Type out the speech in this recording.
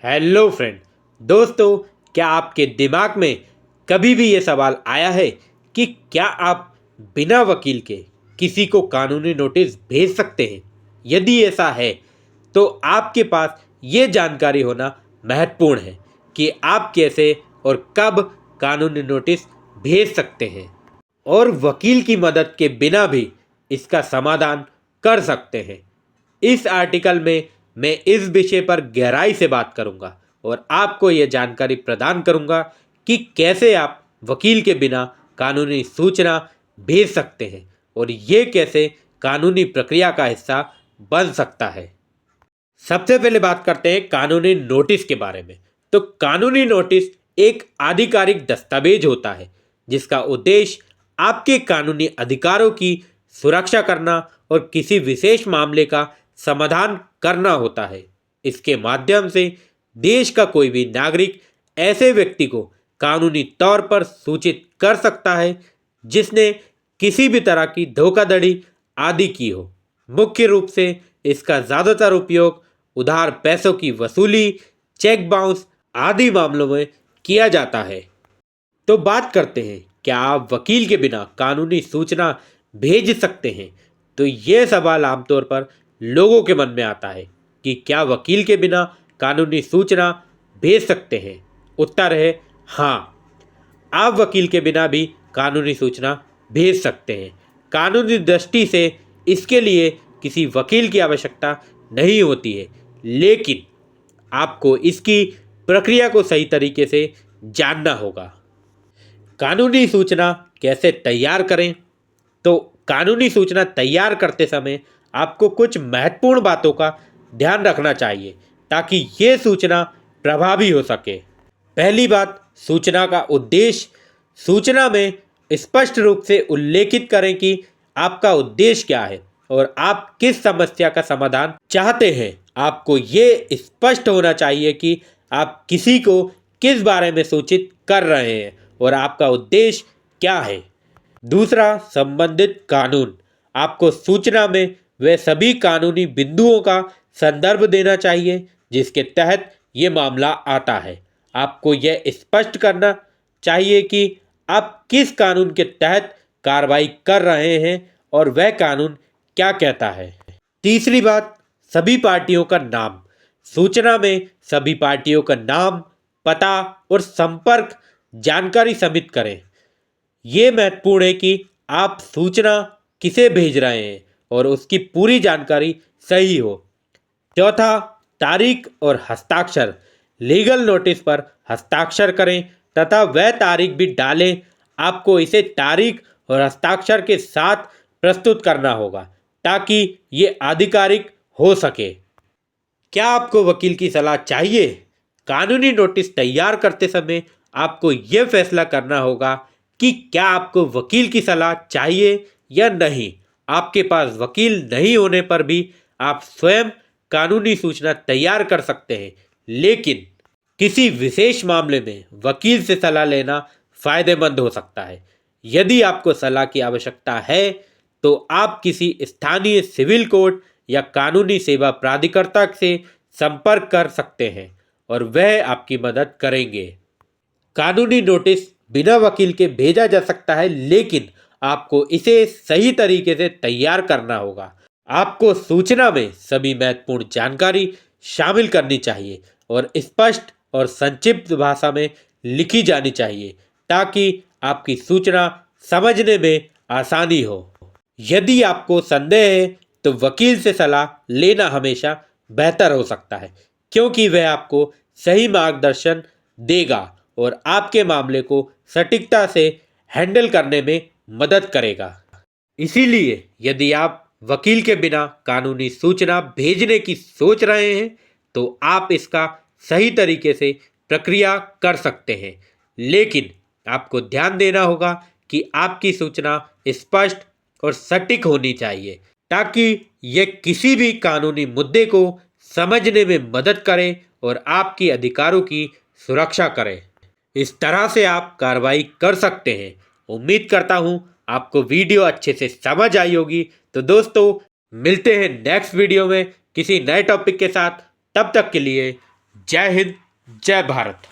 Hello friend. दोस्तों, क्या आपके दिमाग में कभी भी ये सवाल आया है कि क्या आप बिना वकील के किसी को कानूनी नोटिस भेज सकते हैं? यदि ऐसा है तो आपके पास ये जानकारी होना महत्वपूर्ण है कि आप कैसे और कब कानूनी नोटिस भेज सकते हैं और वकील की मदद के बिना भी इसका समाधान कर सकते हैं। इस आर्टिकल में मैं इस विषय पर गहराई से बात करूंगा और आपको यह जानकारी प्रदान करूंगा कि कैसे आप वकील के बिना कानूनी सूचना भेज सकते हैं और ये कैसे कानूनी प्रक्रिया का हिस्सा बन सकता है। सबसे पहले बात करते हैं कानूनी नोटिस के बारे में। तो कानूनी नोटिस एक आधिकारिक दस्तावेज होता है जिसका उद्देश्य आपके कानूनी अधिकारों की सुरक्षा करना और किसी विशेष मामले का समाधान करना होता है। इसके माध्यम से देश का कोई भी नागरिक ऐसे व्यक्ति को कानूनी तौर पर सूचित कर सकता है जिसने किसी भी तरह की धोखाधड़ी आदि की हो। मुख्य रूप से इसका ज़्यादातर उपयोग उधार पैसों की वसूली, चेक बाउंस आदि मामलों में किया जाता है। तो बात करते हैं, क्या आप वकील के बिना कानूनी सूचना भेज सकते हैं? तो ये सवाल आमतौर पर लोगों के मन में आता है कि क्या वकील के बिना कानूनी सूचना भेज सकते हैं? उत्तर है हाँ, आप वकील के बिना भी कानूनी सूचना भेज सकते हैं। कानूनी दृष्टि से इसके लिए किसी वकील की आवश्यकता नहीं होती है, लेकिन आपको इसकी प्रक्रिया को सही तरीके से जानना होगा। कानूनी सूचना कैसे तैयार करें? तो कानूनी सूचना तैयार करते समय आपको कुछ महत्वपूर्ण बातों का ध्यान रखना चाहिए ताकि ये सूचना प्रभावी हो सके। पहली बात, सूचना का उद्देश्य। सूचना में स्पष्ट रूप से उल्लेखित करें कि आपका उद्देश्य क्या है और आप किस समस्या का समाधान चाहते हैं। आपको ये स्पष्ट होना चाहिए कि आप किसी को किस बारे में सूचित कर रहे हैं और आपका उद्देश्य क्या है। दूसरा, संबंधित कानून। आपको सूचना में वे सभी कानूनी बिंदुओं का संदर्भ देना चाहिए जिसके तहत ये मामला आता है। आपको यह स्पष्ट करना चाहिए कि आप किस कानून के तहत कार्रवाई कर रहे हैं और वह कानून क्या कहता है। तीसरी बात, सभी पार्टियों का नाम। सूचना में सभी पार्टियों का नाम, पता और संपर्क जानकारी समित करें। ये महत्वपूर्ण है कि आप सूचना किसे भेज रहे हैं और उसकी पूरी जानकारी सही हो। चौथा, तारीख और हस्ताक्षर। लीगल नोटिस पर हस्ताक्षर करें तथा वह तारीख भी डालें। आपको इसे तारीख और हस्ताक्षर के साथ प्रस्तुत करना होगा ताकि ये आधिकारिक हो सके। क्या आपको वकील की सलाह चाहिए? कानूनी नोटिस तैयार करते समय आपको यह फैसला करना होगा कि क्या आपको वकील की सलाह चाहिए या नहीं। आपके पास वकील नहीं होने पर भी आप स्वयं कानूनी सूचना तैयार कर सकते हैं, लेकिन किसी विशेष मामले में वकील से सलाह लेना फायदेमंद हो सकता है। यदि आपको सलाह की आवश्यकता है तो आप किसी स्थानीय सिविल कोर्ट या कानूनी सेवा प्राधिकर्ता से संपर्क कर सकते हैं और वह आपकी मदद करेंगे। कानूनी नोटिस बिना वकील के भेजा जा सकता है, लेकिन आपको इसे सही तरीके से तैयार करना होगा। आपको सूचना में सभी महत्वपूर्ण जानकारी शामिल करनी चाहिए और स्पष्ट और संक्षिप्त भाषा में लिखी जानी चाहिए ताकि आपकी सूचना समझने में आसानी हो। यदि आपको संदेह है तो वकील से सलाह लेना हमेशा बेहतर हो सकता है, क्योंकि वह आपको सही मार्गदर्शन देगा और आपके मामले को सटीकता से हैंडल करने में मदद करेगा। इसीलिए यदि आप वकील के बिना कानूनी सूचना भेजने की सोच रहे हैं तो आप इसका सही तरीके से प्रक्रिया कर सकते हैं, लेकिन आपको ध्यान देना होगा कि आपकी सूचना स्पष्ट और सटीक होनी चाहिए ताकि यह किसी भी कानूनी मुद्दे को समझने में मदद करे और आपके अधिकारों की सुरक्षा करे। इस तरह से आप कार्रवाई कर सकते हैं। उम्मीद करता हूँ आपको वीडियो अच्छे से समझ आई होगी। तो दोस्तों, मिलते हैं नेक्स्ट वीडियो में किसी नए टॉपिक के साथ। तब तक के लिए जय हिंद, जय भारत।